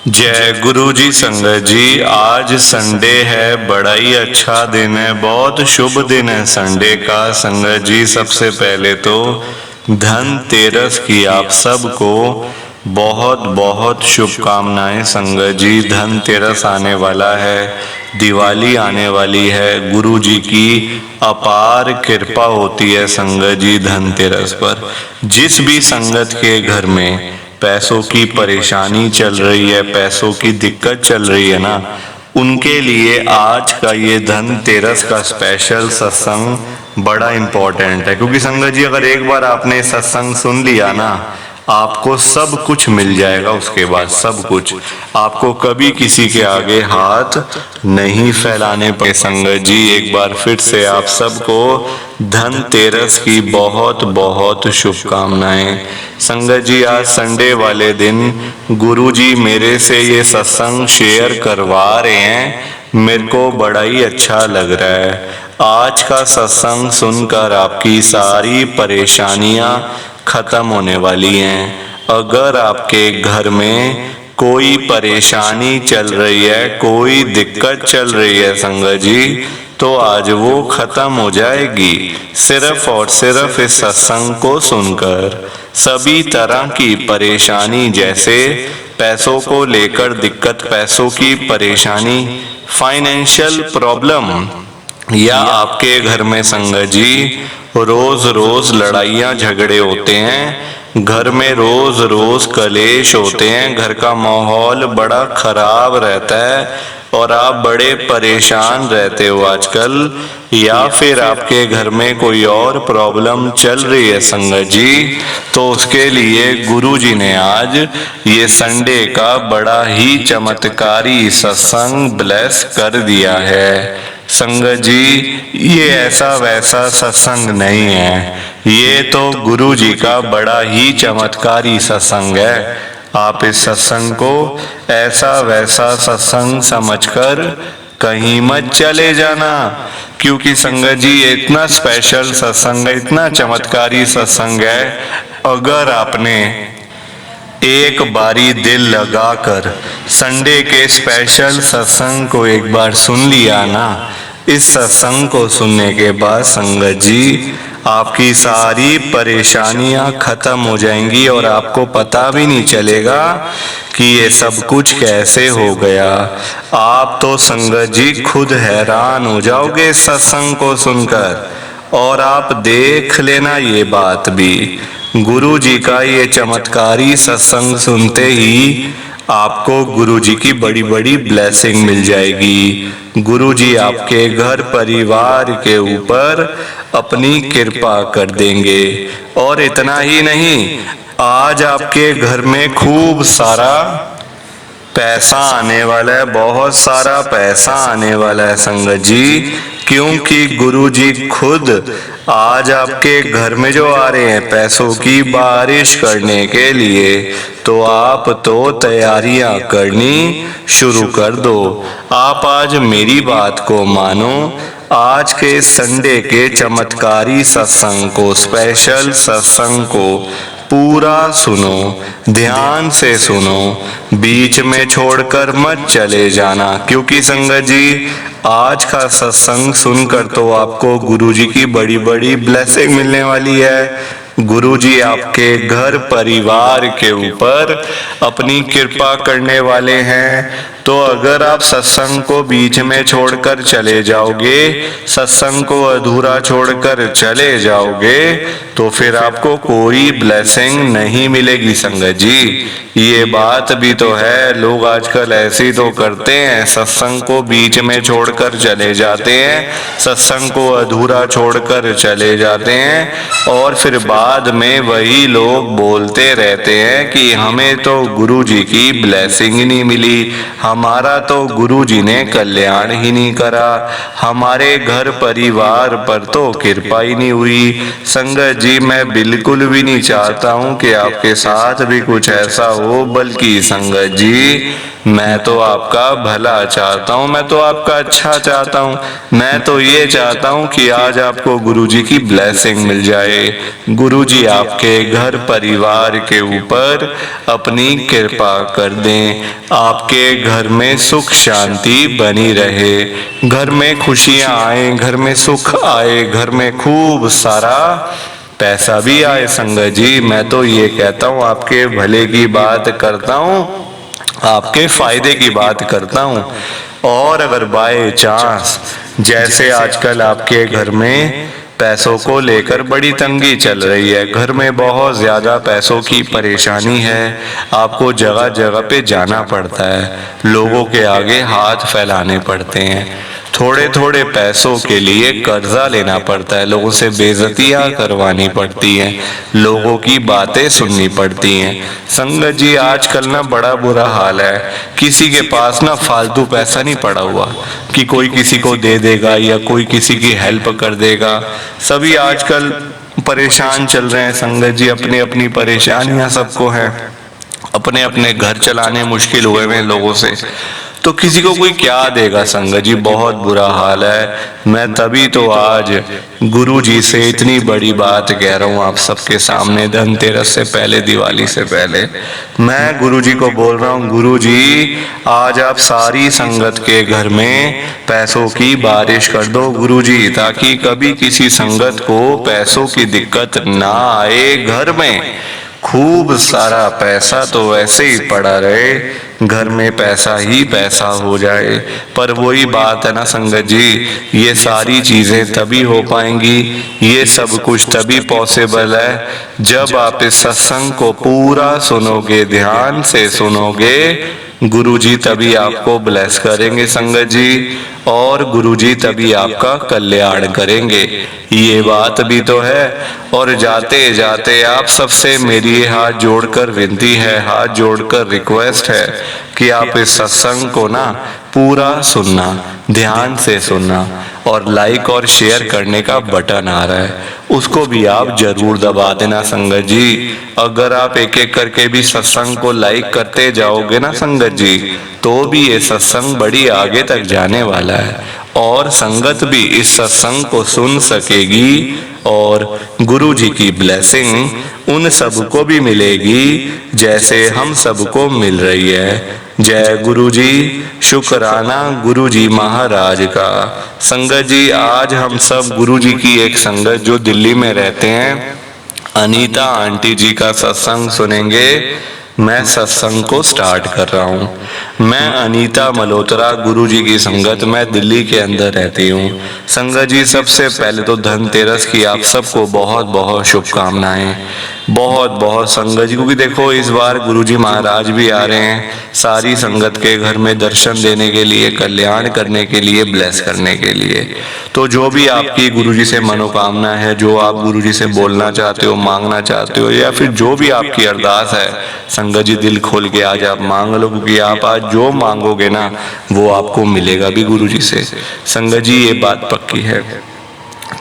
जय गुरु जी। संगत जी, आज संडे है, बड़ा ही अच्छा दिन है, बहुत शुभ दिन है संडे का। संगत जी, सबसे पहले तो धनतेरस की आप सबको बहुत बहुत शुभकामनाएं। संगत जी, धनतेरस आने वाला है, दिवाली आने वाली है, गुरु जी की अपार कृपा होती है संगत जी धनतेरस पर। जिस भी संगत के घर में पैसों की परेशानी चल रही है, पैसों की दिक्कत चल रही है ना, उनके लिए आज का ये धनतेरस का स्पेशल सत्संग बड़ा इम्पोर्टेंट है। क्योंकि संगत जी, अगर एक बार आपने सत्संग सुन लिया ना, आपको सब कुछ मिल जाएगा। उसके बाद सब कुछ, आपको कभी किसी के आगे हाथ नहीं फैलाने पड़े। संगत जी, एक बार फिर से आप सबको धनतेरस की बहुत बहुत शुभकामनाएं। संगत जी, आज संडे वाले दिन गुरु जी मेरे से ये सत्संग शेयर करवा रहे हैं, मेरे को बड़ा ही अच्छा लग रहा है। आज का सत्संग सुनकर आपकी सारी परेशानियां खत्म होने वाली हैं। अगर आपके घर में कोई परेशानी चल रही है, कोई दिक्कत चल रही है संगत जी, तो आज वो खत्म हो जाएगी सिर्फ और सिर्फ इस सत्संग को सुनकर। सभी तरह की परेशानी, जैसे पैसों को लेकर दिक्कत, पैसों की परेशानी, फाइनेंशियल प्रॉब्लम, या आपके घर में संगत जी रोज रोज लड़ाइयाँ झगड़े होते हैं, घर में रोज रोज कलेश होते हैं, घर का माहौल बड़ा खराब रहता है और आप बड़े परेशान रहते हो आजकल, या फिर आपके घर में कोई और प्रॉब्लम चल रही है संगत जी, तो उसके लिए गुरु जी ने आज ये संडे का बड़ा ही चमत्कारी सत्संग ब्लेस कर दिया है। संगत जी, ये ऐसा वैसा सत्संग नहीं है, ये तो गुरु जी का बड़ा ही चमत्कारी सत्संग है। आप इस सत्संग को ऐसा वैसा सत्संग समझकर कहीं मत चले जाना, क्योंकि संगत जी ये इतना स्पेशल सत्संग है, इतना चमत्कारी सत्संग है। अगर आपने एक बारी दिल लगाकर संडे के स्पेशल सत्संग को एक बार सुन लिया ना, इस सत्संग को सुनने के बाद संगत जी आपकी सारी परेशानियां खत्म हो जाएंगी और आपको पता भी नहीं चलेगा कि ये सब कुछ कैसे हो गया। आप तो संगत जी खुद हैरान हो जाओगे सत्संग को सुनकर। और आप देख लेना ये बात भी, गुरु जी का ये चमत्कारी सत्संग सुनते ही आपको गुरु जी की बड़ी बड़ी ब्लेसिंग मिल जाएगी। गुरु जी आपके घर परिवार के ऊपर अपनी कृपा कर देंगे। और इतना ही नहीं, आज आपके घर में खूब सारा पैसा आने वाला है, बहुत सारा पैसा आने वाला है संगत जी, क्योंकि गुरु जी खुद आज आपके घर में जो आ रहे हैं पैसों की बारिश करने के लिए। तो आप तो तैयारियां करनी शुरू कर दो। आप आज मेरी बात को मानो, आज के संडे के चमत्कारी सत्संग को, स्पेशल सत्संग को पूरा सुनो, ध्यान से सुनो, बीच में छोड़कर मत चले जाना। क्योंकि संगत जी आज का सत्संग सुनकर तो आपको गुरु जी की बड़ी बड़ी ब्लेसिंग मिलने वाली है। गुरु जी आपके घर परिवार के ऊपर अपनी कृपा करने वाले हैं। तो अगर आप सत्संग को बीच में छोड़कर चले जाओगे, सत्संग को अधूरा छोड़कर चले जाओगे, तो फिर आपको कोई ब्लेसिंग नहीं मिलेगी संगत जी। ये बात भी तो है, लोग आजकल ऐसे तो करते हैं, सत्संग को बीच में छोड़कर चले जाते हैं, सत्संग को अधूरा छोड़कर चले जाते हैं, और फिर बाद में वही लोग बोलते रहते हैं कि हमें तो गुरु जी की ब्लेसिंग ही नहीं मिली, हमारा तो गुरु जी ने कल्याण ही नहीं करा, हमारे घर परिवार पर तो कृपा ही नहीं हुई। संगत जी मैं बिल्कुल भी नहीं चाहता हूँ कि आपके साथ भी कुछ ऐसा हो, बल्कि संगत जी मैं तो आपका भला चाहता हूँ, मैं तो आपका अच्छा चाहता हूँ। मैं तो ये चाहता हूँ कि आज आपको गुरु जी की ब्लेसिंग मिल जाए, गुरु जी आपके घर परिवार के ऊपर अपनी कृपा कर दें, आपके घर में सुख शांति बनी रहे, घर में खुशियां आए, घर में सुख आए, घर में खूब सारा पैसा भी आए। संगत जी मैं तो ये कहता हूँ, आपके भले की बात करता हूँ, आपके फायदे की बात करता हूँ। और अगर बाय चांस जैसे आजकल आपके घर में पैसों को लेकर बड़ी तंगी चल रही है, घर में बहुत ज्यादा पैसों की परेशानी है, आपको जगह जगह पे जाना पड़ता है, लोगों के आगे हाथ फैलाने पड़ते हैं, थोड़े थोड़े पैसों के लिए कर्जा लेना पड़ता है, लोगों से बेइज्जतियां करवानी पड़ती हैं, लोगों की बातें सुननी पड़ती हैं। संगत जी आजकल ना बड़ा बुरा हाल है, किसी के पास ना फालतू पैसा नहीं पड़ा हुआ कि कोई किसी को दे देगा या कोई किसी की हेल्प कर देगा। सभी आजकल परेशान चल रहे हैं संगत जी, अपनी अपनी परेशानियां सबको हैं, अपने अपने घर चलाने मुश्किल हुए हैं लोगों से, तो किसी को कोई क्या देगा। संगत जी बहुत बुरा हाल है। मैं तभी तो आज गुरु जी से इतनी बड़ी बात कह रहा हूँ आप सबके सामने, धनतेरस से पहले, दिवाली से पहले मैं गुरु जी को बोल रहा हूँ, गुरु जी आज आप सारी संगत के घर में पैसों की बारिश कर दो गुरु जी, ताकि कभी किसी संगत को पैसों की दिक्कत ना आए। घर में खूब सारा पैसा तो वैसे ही पड़ा रहे, घर में पैसा ही पैसा हो जाए। पर वही बात है ना संगत जी, ये सारी चीजें तभी हो पाएंगी, ये सब कुछ तभी पॉसिबल है जब आप इस सत्संग को पूरा सुनोगे, ध्यान से सुनोगे। गुरु जी तभी आपको ब्लेस करेंगे संगत जी, और गुरु जी तभी आपका कल्याण करेंगे, ये बात भी तो है। और जाते जाते आप सबसे मेरी हाथ जोड़कर विनती है, हाथ जोड़कर रिक्वेस्ट है कि आप इस सत्संग को ना पूरा सुनना, ध्यान से सुनना, और लाइक और शेयर करने का बटन आ रहा है उसको भी आप जरूर दबा देना संगत जी। अगर आप एक एक करके भी सत्संग को लाइक करते जाओगे ना संगत जी, तो भी ये सत्संग बड़ी आगे तक जाने वाला है, और संगत भी इस सत्संग को सुन सकेगी, और गुरु जी की ब्लेसिंग उन सबको भी मिलेगी जैसे हम सबको मिल रही है। जय गुरु जी, शुक्राना गुरु जी महाराज का। संगत जी आज हम सब गुरु जी की एक संगत जो दिल्ली में रहते हैं, अनीता आंटी जी का सत्संग सुनेंगे। मैं सत्संग को स्टार्ट कर रहा हूँ। मैं अनीता मल्होत्रा, गुरु जी की संगत, मैं दिल्ली के अंदर रहती हूँ। संगत जी सबसे पहले तो धनतेरस की आप सबको बहुत बहुत शुभकामनाएं, बहुत बहुत संगत जी, क्योंकि देखो इस बार गुरु जी महाराज भी आ रहे हैं सारी संगत के घर में दर्शन देने के लिए, कल्याण करने के लिए, ब्लेस करने के लिए। तो जो भी आपकी गुरु जी से मनोकामना है, जो आप गुरु जी से बोलना चाहते हो, मांगना चाहते हो, या फिर जो भी आपकी अरदास है संगत जी दिल खोल के आज आप मांग लो, क्योंकि आप आज जो मांगोगे ना वो आपको मिलेगा भी गुरु जी से। संगत जी ये बात पक्की है।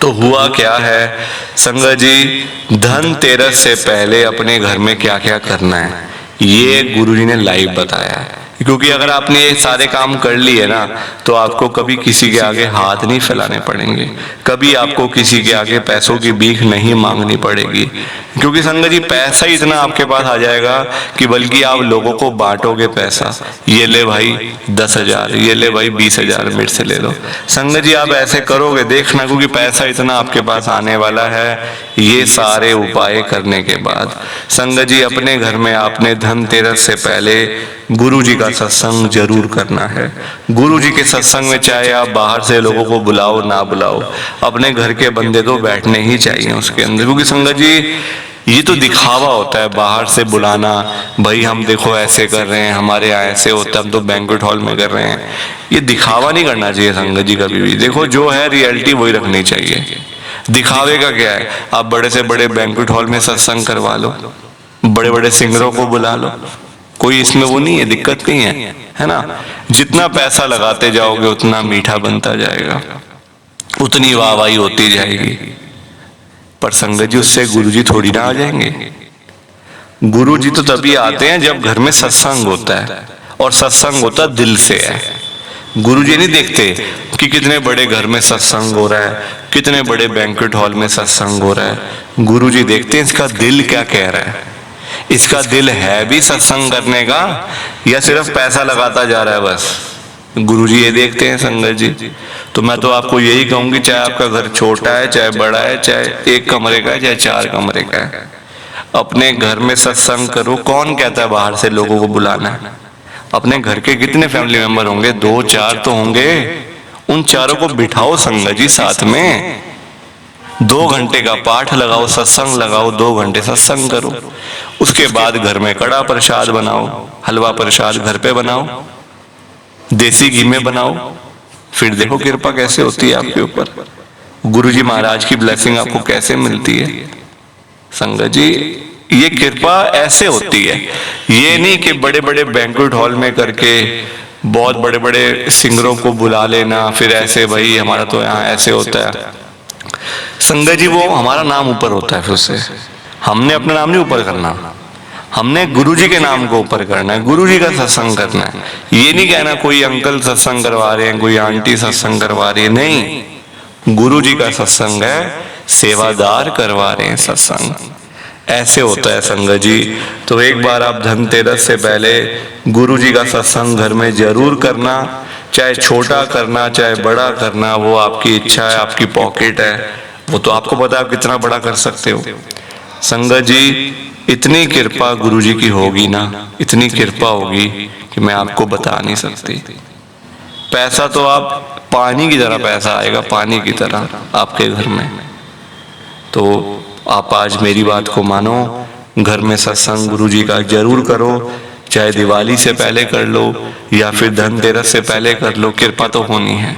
तो हुआ क्या है संगत जी, धनतेरस से पहले अपने घर में क्या क्या करना है ये गुरु जी ने लाइव बताया है, क्योंकि अगर आपने ये सारे काम कर लिए ना तो आपको कभी किसी के आगे हाथ नहीं फैलाने पड़ेंगे, कभी आपको किसी के आगे पैसों की भीख नहीं मांगनी पड़ेगी, क्योंकि संगत जी पैसा ही इतना आपके पास आ जाएगा कि बल्कि आप लोगों को बांटोगे पैसा, ये ले भाई 10,000, ये ले भाई 20,000 मेरे से ले लो। संगत जी आप ऐसे करोगे देखना, क्योंकि पैसा इतना आपके पास आने वाला है ये सारे उपाय करने के बाद। संगत जी अपने घर में आपने धनतेरस से पहले गुरु जी का सत्संग जरूर करना है। गुरु जी के सत्संग में चाहे आप बाहर से लोगों को बुलाओ ना बुलाओ, अपने घर के बंदे तो बैठने ही चाहिए उसके अंदर, क्योंकि संगत जी ये तो दिखावा होता है बाहर से बुलाना, भाई हम देखो ऐसे कर रहे हैं, हमारे यहाँ ऐसे होता है, हम तो बैंक्वेट हॉल में कर रहे हैं। ये दिखावा नहीं करना चाहिए संगत जी कभी भी। देखो जो है रियलिटी वही रखनी चाहिए। दिखावे का क्या है, आप बड़े से बड़े बैंक्वेट हॉल में सत्संग करवा लो, बड़े बड़े सिंगरों को बुला लो, कोई इसमें वो नहीं है, दिक्कत नहीं है ना। जितना पैसा लगाते जाओगे उतना मीठा बनता जाएगा, उतनी वाहवाही होती जाएगी। पर संगत जी उससे गुरुजी थोड़ी ना आ जाएंगे। गुरुजी तो तभी आते हैं जब घर में सत्संग होता है, और सत्संग होता दिल से है। गुरुजी नहीं देखते कि कितने बड़े घर में सत्संग हो रहा है, कितने बड़े बैंक्वेट हॉल में सत्संग हो रहा है। गुरुजी देखते हैं इसका दिल क्या कह रहा है, इसका दिल है भी सत्संग करने का या सिर्फ पैसा लगाता जा रहा है बस। गुरुजी ये देखते हैं संगत जी। तो मैं तो आपको यही कहूंगी, चाहे आपका घर छोटा है, चाहे बड़ा है, चाहे 1 कमरे का है, चाहे 4 कमरे का है, अपने घर में सत्संग करो। कौन कहता है बाहर से लोगों को बुलाना है? अपने घर के कितने फैमिली मेंबर होंगे? 2-4 तो होंगे। उन चारों को बिठाओ संगत जी साथ में, 2 घंटे का पाठ लगाओ, सत्संग लगाओ, 2 घंटे सत्संग करो। उसके बाद घर में कड़ा प्रसाद बनाओ, हलवा प्रसाद घर पे बनाओ, देसी घी में बनाओ। फिर देखो कृपा कैसे होती है आपके ऊपर, गुरुजी महाराज की ब्लेसिंग आपको कैसे मिलती है। संगत जी ये कृपा ऐसे होती है, ये नहीं कि बड़े बड़े बैंक्वेट हॉल में करके बहुत बड़े बड़े सिंगरों को बुला लेना, फिर ऐसे भाई हमारा तो यहाँ ऐसे होता है। संगत जी वो हमारा नाम ऊपर होता है, फिर उससे हमने अपना नाम नहीं ऊपर करना, हमने गुरुजी के नाम को ऊपर करना है, गुरुजी का सत्संग करना है। ये नहीं कहना कोई अंकल सत्संग करवा रहे हैं, कोई आंटी सत्संग करवा रही है, नहीं, गुरुजी का सत्संग है, सेवादार करवा रहे हैं सत्संग। ऐसे होता है संगत जी। तो एक बार आप धनतेरस से पहले गुरुजी का सत्संग घर में जरूर करना, चाहे छोटा करना चाहे बड़ा करना, वो आपकी इच्छा है, आपकी पॉकेट है, वो तो आपको पता है आप कितना बड़ा कर सकते हो। संगत जी इतनी कृपा गुरुजी की होगी ना, इतनी कृपा होगी कि मैं आपको बता नहीं सकती। पैसा तो आप पानी की तरह पैसा आएगा, पानी की तरह आपके घर में। तो आप आज मेरी बात को मानो, घर में सत्संग गुरुजी का जरूर करो, चाहे दिवाली से पहले कर लो या फिर धनतेरस से पहले कर लो, कृपा तो होनी है।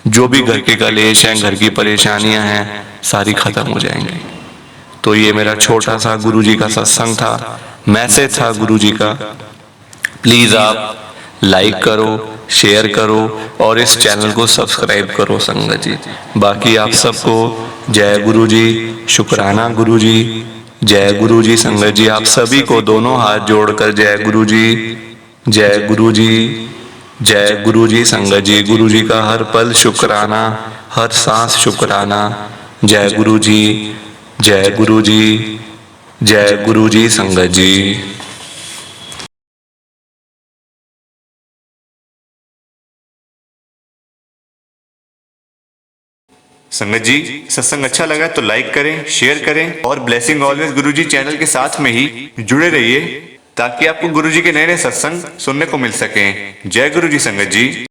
जो भी घर के कलेश हैं, घर की परेशानियां हैं, सारी खत्म हो जाएंगी। तो ये मेरा छोटा सा गुरुजी का सत्संग था, मैसेज था गुरुजी का। प्लीज आप लाइक करो, शेयर करो और इस चैनल को सब्सक्राइब करो संगत जी। बाकी आप सबको जय गुरुजी, शुक्राना गुरुजी, जय गुरुजी। संगत जी आप सभी को दोनों हाथ जोड़कर जय गुरुजी, जय गुरुजी, जय गुरुजी। संगत जी गुरुजी का हर पल शुक्राना, हर सांस शुक्राना। जय गुरुजी, जय गुरुजी, जय गुरुजी। संगत जी संगत जी सत्संग अच्छा लगा तो लाइक करें, शेयर करें और ब्लेसिंग ऑलवेज गुरुजी चैनल के साथ में ही जुड़े रहिए ताकि आपको गुरुजी के नए नए सत्संग सुनने को मिल सकें। जय गुरुजी संगत जी।